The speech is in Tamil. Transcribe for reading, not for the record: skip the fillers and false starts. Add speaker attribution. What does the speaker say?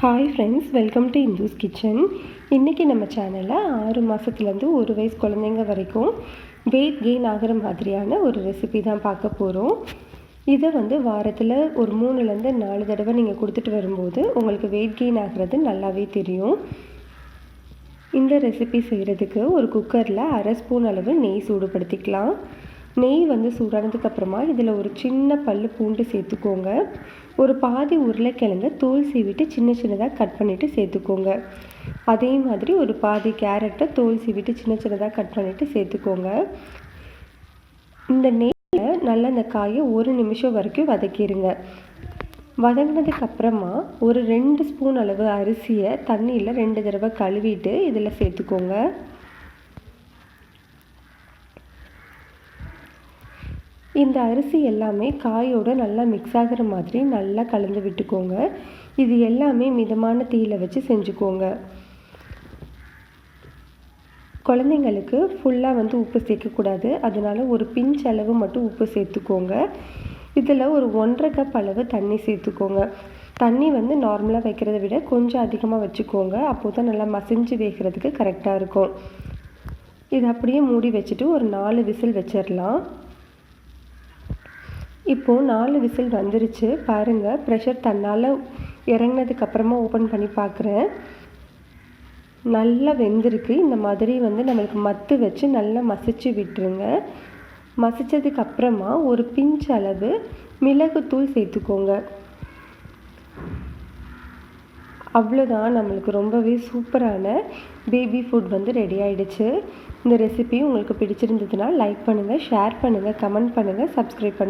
Speaker 1: Hi friends, welcome to Indhus kitchen. இன்றைக்கி நம்ம சேனலில் 6 மாதத்துலேருந்து 1 வயசு குழந்தைங்க வரைக்கும் வெயிட் கெயின் ஆகிற மாதிரியான ஒரு ரெசிபி தான் பார்க்க போகிறோம். இதை வாரத்தில் ஒரு 3லேருந்து 4 தடவை நீங்கள் கொடுத்துட்டு வரும்போது உங்களுக்கு வெயிட் கெயின் ஆகிறது நல்லாவே தெரியும். இந்த ரெசிபி செய்கிறதுக்கு ஒரு குக்கரில் 1/2 ஸ்பூன் அளவு நெய் சூடுபடுத்திக்கலாம். நெய் சூடானதுக்கப்புறமா இதில் ஒரு சின்ன பல் பூண்டு சேர்த்துக்கோங்க. ஒரு பாதி உருளைக்கிழங்க தோல் சீவிட்டு சின்ன சின்னதாக கட் பண்ணிவிட்டு சேர்த்துக்கோங்க. அதே மாதிரி ஒரு பாதி கேரட்டை தோல் சீவிட்டு சின்ன சின்னதாக கட் பண்ணிவிட்டு சேர்த்துக்கோங்க. இந்த நெய்யில் நல்லா இந்த காயை 1 நிமிஷம் வரைக்கும் வதக்கிடுங்க. வதங்கினதுக்கப்புறமா ஒரு 2 ஸ்பூன் அளவு அரிசியை தண்ணியில் 2 தடவை கழுவிட்டு இதில் சேர்த்துக்கோங்க. இந்த அரிசி எல்லாமே காயோடு நல்லா மிக்ஸ் ஆகிற மாதிரி நல்லா கலந்து விட்டுக்கோங்க. இது எல்லாமே மிதமான தீயில் வச்சு செஞ்சுக்கோங்க. குழந்தைங்களுக்கு ஃபுல்லாக உப்பு சேர்க்கக்கூடாது, அதனால் ஒரு பிஞ்ச் அளவு மட்டும் உப்பு சேர்த்துக்கோங்க. இதில் ஒரு 1.5 கப் அளவு தண்ணி சேர்த்துக்கோங்க. தண்ணி நார்மலாக வைக்கிறத விட கொஞ்சம் அதிகமாக வச்சுக்கோங்க. அப்போ தான் நல்லா மசிஞ்சு வேகிறதுக்கு கரெக்டாக இருக்கும். இது அப்படியே மூடி வச்சுட்டு ஒரு 4 விசில் வச்சிடலாம். இப்போது 4 விசில் வந்துருச்சு பாருங்கள். ப்ரெஷர் தன்னால் இறங்கினதுக்கப்புறமா ஓப்பன் பண்ணி பார்க்குறேன். நல்லா வெந்திருக்கு. இந்த மாதிரி நம்மளுக்கு மத்து வச்சு நல்லா மசிச்சு விட்டுருங்க. மசித்ததுக்கப்புறமா ஒரு பிஞ்ச் அளவு மிளகுத்தூள் சேர்த்துக்கோங்க. அவ்வளோதான், நம்மளுக்கு ரொம்பவே சூப்பரான பேபி ஃபுட் ரெடி ஆகிடுச்சு. இந்த ரெசிபி உங்களுக்கு பிடிச்சிருந்ததுன்னா லைக் பண்ணுங்கள், ஷேர் பண்ணுங்கள், கமெண்ட் பண்ணுங்கள், சப்ஸ்கிரைப் பண்ணுங்கள்.